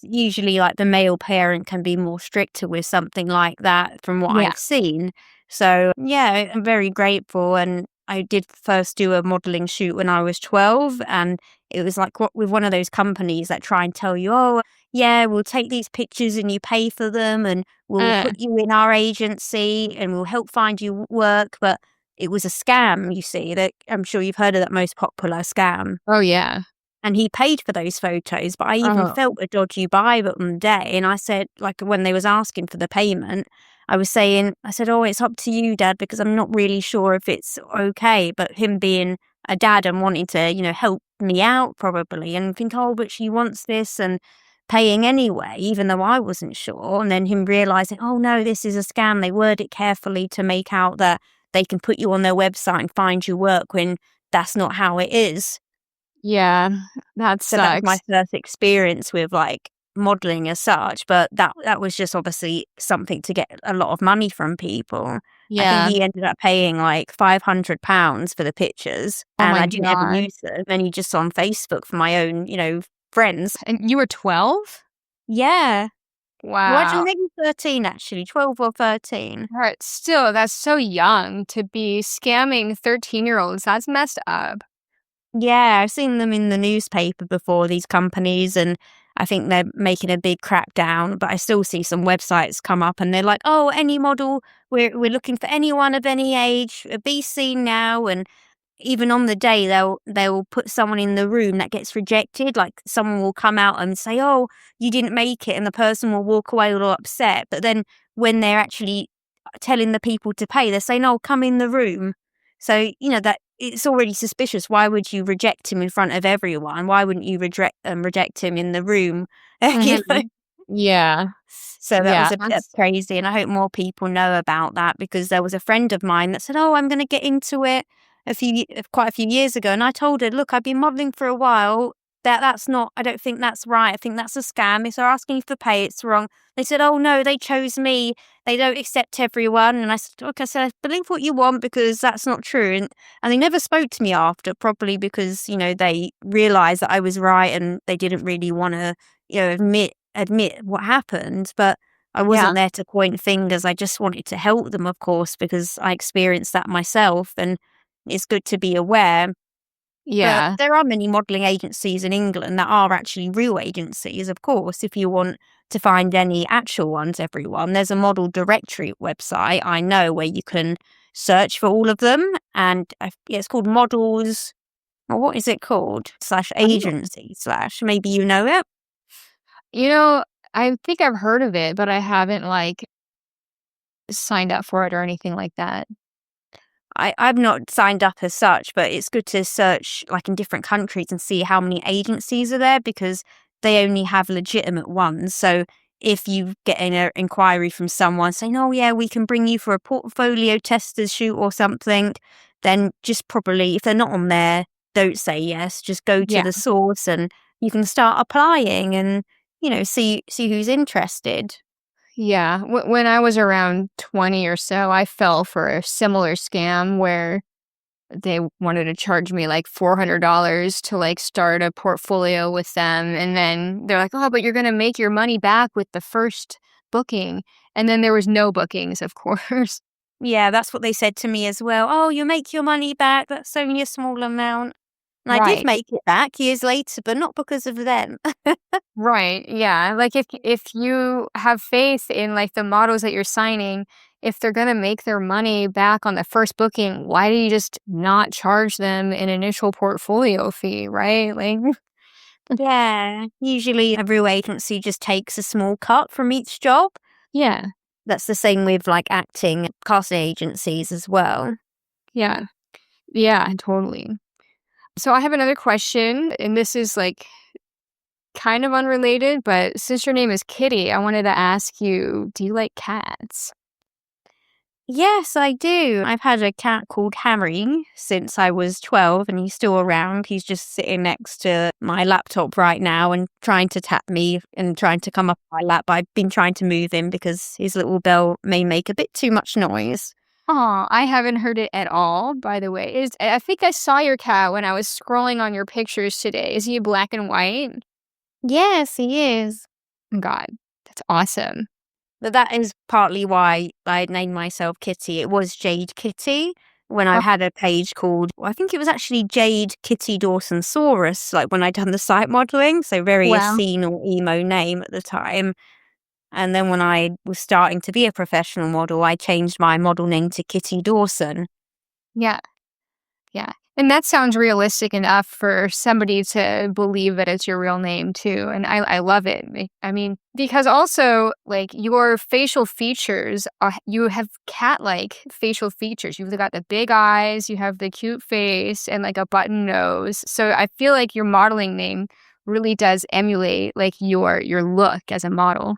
usually, like, the male parent can be more stricter with something like that from what Yeah. I've seen. So, yeah, I'm very grateful. And I did first do a modeling shoot when I was 12, and it was like with one of those companies that try and tell you, "Oh, yeah, we'll take these pictures and you pay for them, and we'll Uh, put you in our agency and we'll help find you work." But it was a scam, you see, that I'm sure you've heard of that most popular scam. oh, yeah. And he paid for those photos, but I even Oh, felt a dodgy vibe on the day, and I said, like, when they was asking for the payment, I said, "Oh, it's up to you, Dad, because I'm not really sure if it's okay." But him being a dad and wanting to, help me out probably and think, "Oh, but she wants this," and paying anyway, even though I wasn't sure. And then him realizing, "Oh, no, this is a scam. They word it carefully to make out that they can put you on their website and find you work when that's not how it is." yeah, that So that was my sucks. first experience with, like, modeling as such, but that was just obviously something to get a lot of money from people. I think Yeah. he ended up paying, like, £500 for the pictures, Oh and my I didn't ever god. use them, only just on Facebook for my own, friends. And you were 12? Yeah. Well, actually, Wow. maybe 13 actually, 12 or 13. Alright, still, that's so young to be scamming 13-year-olds. That's messed up. Yeah, I've seen them in the newspaper before, these companies, and I think they're making a big crackdown, but I still see some websites come up and they're like, "Oh, any model, we're looking for anyone of any age, be seen now." And even on the day, they'll put someone in the room that gets rejected, like, someone will come out and say, "Oh, you didn't make it," and the person will walk away all upset, but then when they're actually telling the people to pay, they're saying, "Oh, come in the room." So, that it's already suspicious. Why would you reject him in front of everyone? Why wouldn't you reject him in the room? You know? Mhm. Yeah. So that Yeah, was a bit that's crazy, and I hope more people know about that, because there was a friend of mine that said, "Oh, I'm gonna get into it," quite a few years ago, and I told her, "Look, I've been modeling for a while. That's not. I don't think that's right. I think that's a scam. If they're asking you for pay, it's wrong." They said, "Oh no, they chose me. They don't accept everyone." And I said, "Okay, so I believe what you want, because that's not true." And they never spoke to me after, probably because they realised that I was right, and they didn't really want to admit what happened. But I wasn't yeah, there to point fingers. I just wanted to help them, of course, because I experienced that myself, and it's good to be aware. But yeah, there are many modelling agencies in England that are actually real agencies, of course. If you want to find any actual ones, everyone, there's a model directory website I know where you can search for all of them. And yeah, it's called Models, or what is it called? Slash oh. agency slash. Maybe you know it. You know, I think I've heard of it, but I haven't, like, signed up for it or anything like that. I've not signed up as such, but it's good to search like in different countries and see how many agencies are there, because they only have legitimate ones. So if you get an inquiry from someone saying, "Oh yeah, we can bring you for a portfolio testers shoot or something," then just probably, if they're not on there, don't say yes. Just go to Yeah. the source and you can start applying, and see who's interested. Yeah, when I was around 20 or so, I fell for a similar scam where they wanted to charge me like $400 to like start a portfolio with them. And then they're like, oh, but you're going to make your money back with the first booking. And then there was no bookings, of course. Yeah, that's what they said to me as well. "Oh, you'll make your money back. That's only a small amount." And I did Right. make it back years later, but not because of them. Right. Yeah. Like if you have faith in like the models that you're signing, if they're gonna make their money back on the first booking, why do you just not charge them an initial portfolio fee, right? Like Yeah, usually a real agency just takes a small cut from each job. yeah. That's the same with like acting, casting agencies as well. Yeah. Yeah, totally. So I have another question, and this is like kind of unrelated, but since your name is Kitty, I wanted to ask you, do you like cats? Yes, I do. I've had a cat called Harry since I was 12, and he's still around. He's just sitting next to my laptop right now and trying to tap me and trying to come up my lap. I've been trying to move him because his little bell may make a bit too much noise. Oh, I haven't heard it at all, by the way. I think I saw your cat when I was scrolling on your pictures today. Is he black and white? Yes, he is. God, that's awesome. But that is partly why I named myself Kitty. It was Jade Kitty when I Oh, had a page called, I think it was actually Jade Kitty Dawson Saurus, like when I'd done the site modeling. So very a wow. scene or emo name at the time. And then when I was starting to be a professional model, I changed my model name to Kitty Dawson. Yeah. Yeah. And that sounds realistic enough for somebody to believe that it's your real name too. And I love it. I mean, because also like your facial features are, you have cat-like facial features. You've got the big eyes, you have the cute face and like a button nose. So I feel like your modeling name really does emulate like your look as a model.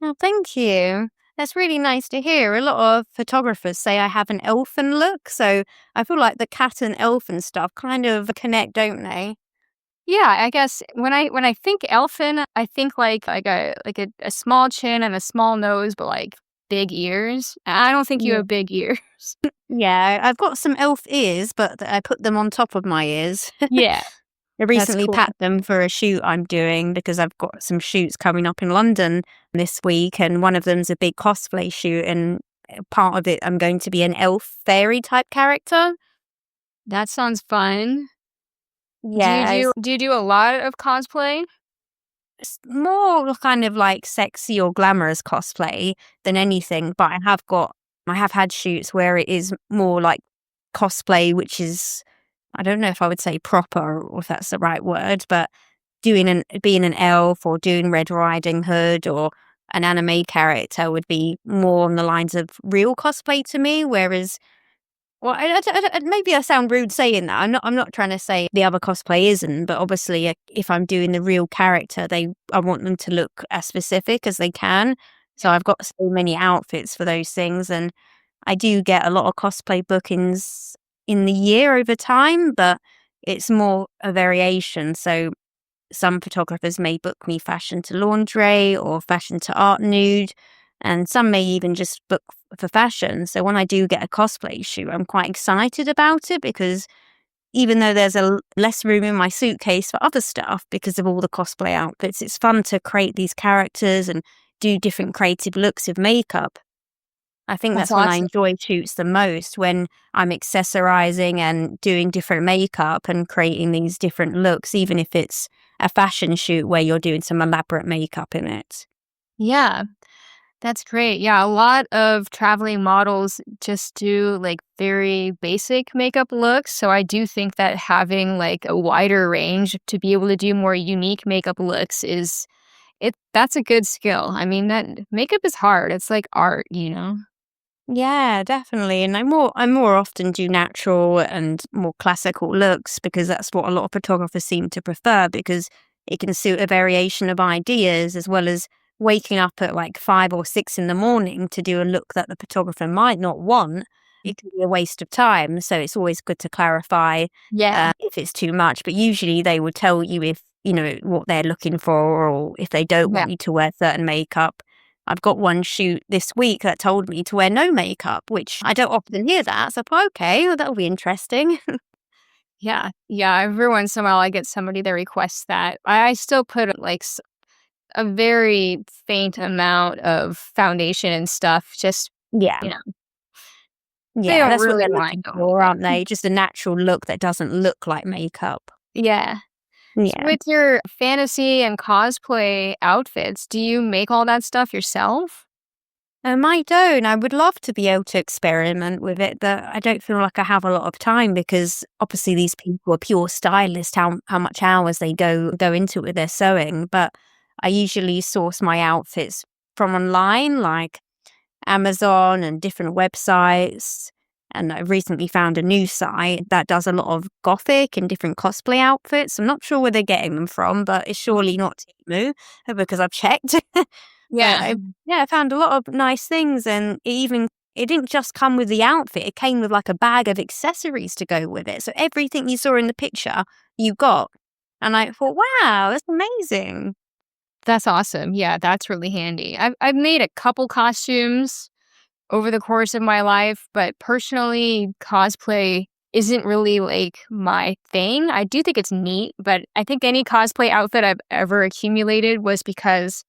Oh, thank you. That's really nice to hear. A lot of photographers say I have an elfin look, so I feel like the cat and elfin stuff kind of connect, don't they? Yeah, I guess when I think elfin, I think like a small chin and a small nose, but like big ears. I don't think you Yeah. have big ears. Yeah, I've got some elf ears, but I put them on top of my ears. Yeah, I that's recently cool. packed them for a shoot I'm doing because I've got some shoots coming up in London this week, and one of them's a big cosplay shoot, and part of it I'm going to be an elf fairy type character. That sounds fun. Yeah, Do you do a lot of cosplay? it's more kind of like sexy or glamorous cosplay than anything, but I have had shoots where it is more like cosplay, which is, I don't know if I would say proper or if that's the right word, but being an elf or doing Red Riding Hood or an anime character would be more on the lines of real cosplay to me, whereas well, maybe I sound rude saying that. I'm not trying to say the other cosplay isn't, but obviously, if I'm doing the real character, I want them to look as specific as they can. So I've got so many outfits for those things, and I do get a lot of cosplay bookings in the year over time, but it's more a variation. So some photographers may book me fashion to lingerie or fashion to art nude, and some may even just book for fashion. So when I do get a cosplay shoot, I'm quite excited about it because even though there's less room in my suitcase for other stuff because of all the cosplay outfits, it's fun to create these characters and do different creative looks of makeup. I think That's that's when I awesome. enjoy shoots the most, when I'm accessorizing and doing different makeup and creating these different looks, even if it's a fashion shoot where you're doing some elaborate makeup in it. Yeah, that's great. Yeah, a lot of traveling models just do like very basic makeup looks. So I do think that having like a wider range to be able to do more unique makeup looks is that's a good skill. I mean, that makeup is hard. It's like art, you know? Yeah, definitely. And I more often do natural and more classical looks because that's what a lot of photographers seem to prefer because it can suit a variation of ideas as well as waking up at like 5 or 6 in the morning to do a look that the photographer might not want. It can be a waste of time. So it's always good to clarify Yeah. if it's too much. But usually they will tell you if, you know, what they're looking for or if they don't Yeah. want you to wear certain makeup. I've got one shoot this week that told me to wear no makeup, which I don't often hear that. So I thought, okay, well, that'll be interesting. Yeah. Yeah. Every once in a while, I get somebody that requests that. I still put like a very faint amount of foundation and stuff. Just, Yeah. you know, they Yeah, don't that's what really they're want looking to go for, anywhere. aren't they? Just a natural look that doesn't look like makeup. Yeah. So Yeah. with your fantasy and cosplay outfits, do you make all that stuff yourself? I don't. I would love to be able to experiment with it, but I don't feel like I have a lot of time because obviously these people are pure stylists, how much hours they go into it with their sewing. But I usually source my outfits from online, like Amazon and different websites. And I recently found a new site that does a lot of gothic and different cosplay outfits. I'm not sure where they're getting them from, but it's surely not Temu because I've checked. But Yeah. I found a lot of nice things, and it didn't just come with the outfit. It came with like a bag of accessories to go with it. So everything you saw in the picture, you got. And I thought, wow, that's amazing. That's awesome. Yeah, that's really handy. I've made a couple costumes over the course of my life, but personally, cosplay isn't really like my thing. I do think it's neat, but I think any cosplay outfit I've ever accumulated was because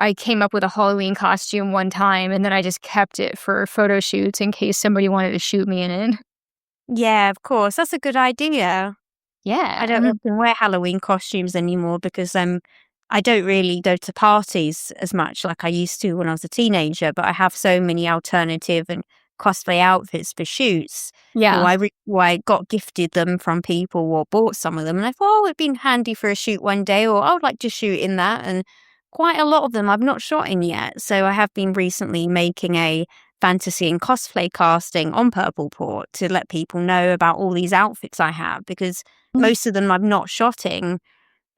I came up with a Halloween costume one time and then I just kept it for photo shoots in case somebody wanted to shoot me in it. Yeah, of course. That's a good idea. I Yeah. don't often wear Halloween costumes anymore because I don't really go to parties as much like I used to when I was a teenager, but I have so many alternative and cosplay outfits for shoots. Yeah. Or I got gifted them from people or bought some of them and I thought, oh, it'd been handy for a shoot one day or I would like to shoot in that. And quite a lot of them I've not shot in yet. So I have been recently making a fantasy and cosplay casting on Purple Port to let people know about all these outfits I have because most of them I've not shot in.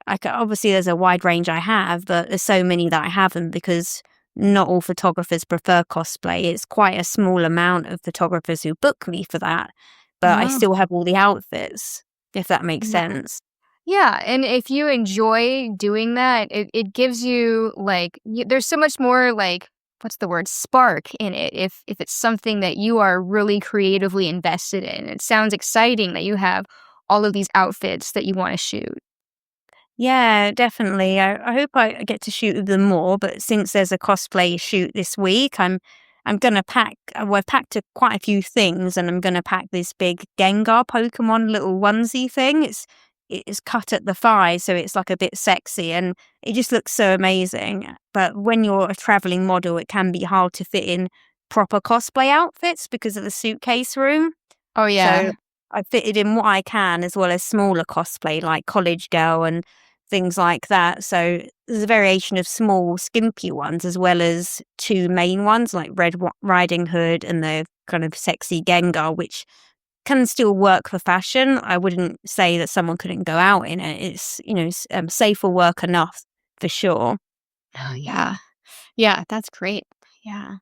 Obviously, there's a wide range I have, but there's so many that I haven't because not all photographers prefer cosplay. It's quite a small amount of photographers who book me for that, but I Oh, still have all the outfits, if that makes yeah. sense. Yeah, and if you enjoy doing that, it gives you there's so much more like what's the word spark in it if it's something that you are really creatively invested in. It sounds exciting that you have all of these outfits that you want to shoot. Yeah, definitely. I hope I get to shoot with them more, but since there's a cosplay shoot this week, I'm gonna pack. Well, I've packed quite a few things, and I'm gonna pack this big Gengar Pokemon little onesie thing. it is cut at the thigh, so it's like a bit sexy, and it just looks so amazing. But when you're a traveling model, it can be hard to fit in proper cosplay outfits because of the suitcase room. Oh, So yeah. I fitted in what I can, as well as smaller cosplay like college girl and things like that. So there's a variation of small, skimpy ones, as well as two main ones like Riding Hood and the kind of sexy Gengar, which can still work for fashion. I wouldn't say that someone couldn't go out in it. It's, safe for work enough for sure. Oh, yeah. Yeah, that's great. Yeah.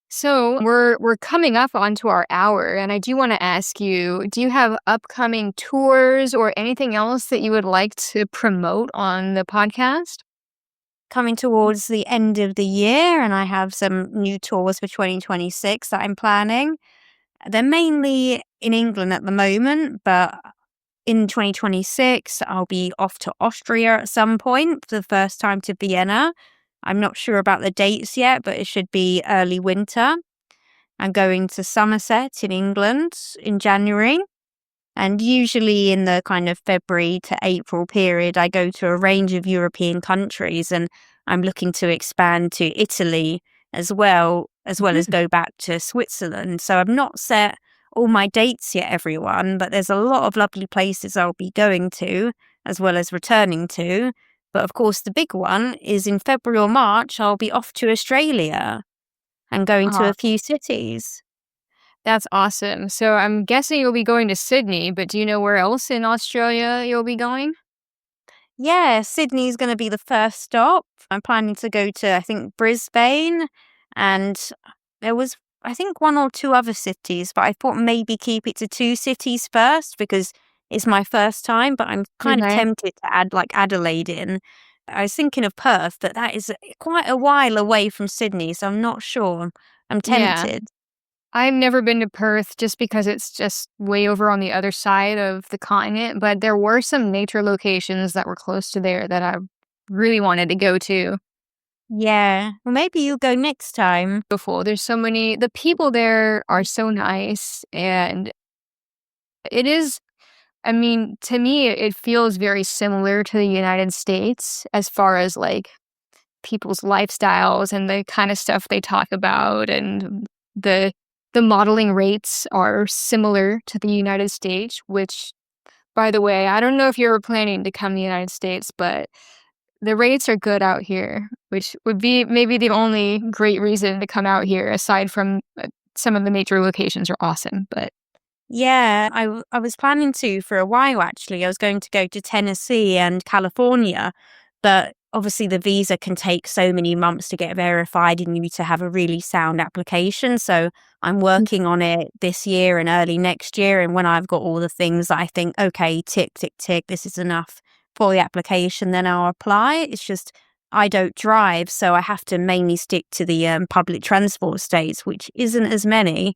So we're coming up onto our hour, and I do want to ask you, do you have upcoming tours or anything else that you would like to promote on the podcast? Coming towards the end of the year, and I have some new tours for 2026 that I'm planning. They're mainly in England at the moment, but in 2026, I'll be off to Austria at some point for the first time to Vienna. I'm not sure about the dates yet, but it should be early winter. I'm going to Somerset in England in January. And usually in the kind of February to April period, I go to a range of European countries, and I'm looking to expand to Italy as well as Mhm. go back to Switzerland. So I've not set all my dates yet, everyone, but there's a lot of lovely places I'll be going to as well as returning to. But of course, the big one is in February or March, I'll be off to Australia and going to Uh, a few cities. that's awesome. So I'm guessing you'll be going to Sydney, but do you know where else in Australia you'll be going? Yeah, Sydney's gonna be the first stop. I'm planning to go to, I think, Brisbane, and there was, I think, one or two other cities, but I thought maybe keep it to two cities first because it's my first time, but I'm kind of Okay. tempted to add, like, Adelaide in. I was thinking of Perth, but that is quite a while away from Sydney, so I'm not sure. I'm Yeah. tempted. I've never been to Perth just because it's just way over on the other side of the continent, but there were some nature locations that were close to there that I really wanted to go to Yeah. Well, maybe you'll go next time. before. There's so many, the people there are so nice, and it is, I mean, to me, it feels very similar to the United States as far as like people's lifestyles and the kind of stuff they talk about, and the the modeling rates are similar to the United States, which, by the way, I don't know if you're planning to come to the United States, but the rates are good out here, which would be maybe the only great reason to come out here aside from some of the major locations are awesome, but Yeah, I was planning to for a while actually. I was going to go to Tennessee and California, but obviously the visa can take so many months to get verified and you need to have a really sound application. So I'm working on it this year and early next year. And when I've got all the things that I think, okay, tick, tick, tick, this is enough for the application, then I'll apply. It's just I don't drive, so I have to mainly stick to the public transport states, which isn't as many.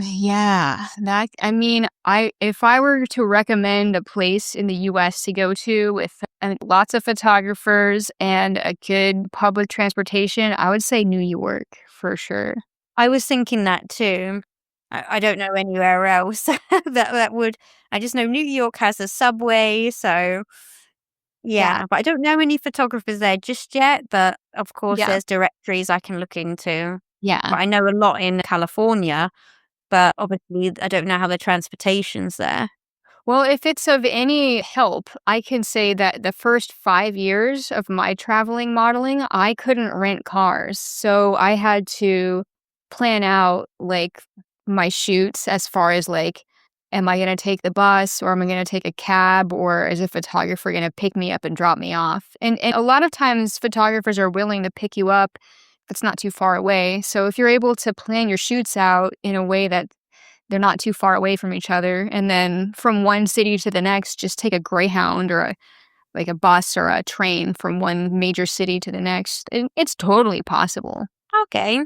Yeah. That, I mean, I if I were to recommend a place in the US to go to with lots of photographers and a good public transportation, I would say New York for sure. I was thinking that too. I don't know anywhere else that would. I just know New York has a subway, so Yeah. yeah, but I don't know any photographers there just yet, but of course Yeah. there's directories I can look into. Yeah. But I know a lot in California, but obviously I don't know how the transportation's there. Well, if it's of any help, I can say that the first 5 years of my traveling modeling, I couldn't rent cars. So I had to plan out like my shoots as far as like, am I going to take the bus or am I going to take a cab, or is a photographer going to pick me up and drop me off? And a lot of times photographers are willing to pick you up if it's not too far away. So if you're able to plan your shoots out in a way that they're not too far away from each other, and then from one city to the next, just take a Greyhound or like a bus or a train from one major city to the next. It's totally possible. Okay.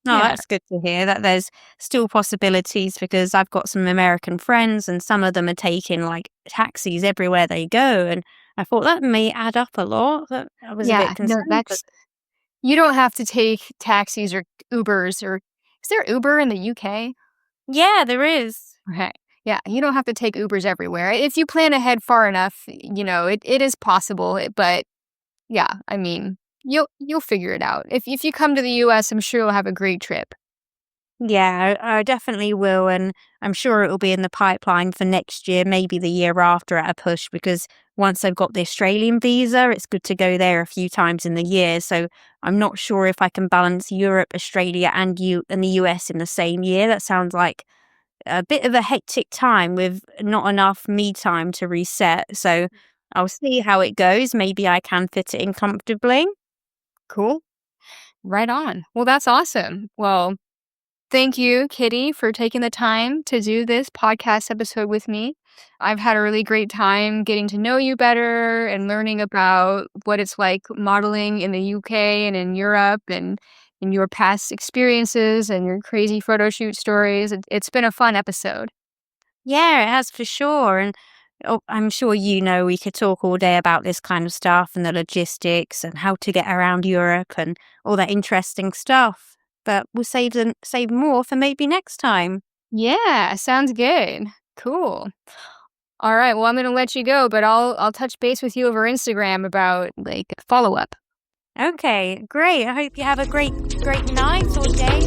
No, Yeah. that's good to hear that there's still possibilities because I've got some American friends and some of them are taking like taxis everywhere they go. And I thought that may add up a lot. I was a bit Yeah. No, concerned, but that's, you don't have to take taxis or Ubers or, is there Uber in the UK? yeah, there is. Okay. Yeah, you don't have to take Ubers everywhere. If you plan ahead far enough, it is possible, but yeah, I mean, you'll figure it out. If you come to the US, I'm sure you'll have a great trip. Yeah, I definitely will, and I'm sure it'll be in the pipeline for next year, maybe the year after at a push, because once I've got the Australian visa, it's good to go there a few times in the year. So I'm not sure if I can balance Europe, Australia, and the US in the same year. That sounds like a bit of a hectic time with not enough me time to reset. So I'll see how it goes. Maybe I can fit it in comfortably. Cool. Right on. Well, that's awesome. Well, thank you, Kitty, for taking the time to do this podcast episode with me. I've had a really great time getting to know you better and learning about what it's like modeling in the UK and in Europe and in your past experiences and your crazy photo shoot stories. It's been a fun episode. Yeah, it has for sure. And I'm sure we could talk all day about this kind of stuff and the logistics and how to get around Europe and all that interesting stuff. But we'll save more for maybe next time. Yeah, sounds good. Cool. All right, well, I'm gonna let you go, but I'll touch base with you over Instagram about like follow up. Okay, great. I hope you have a great night or day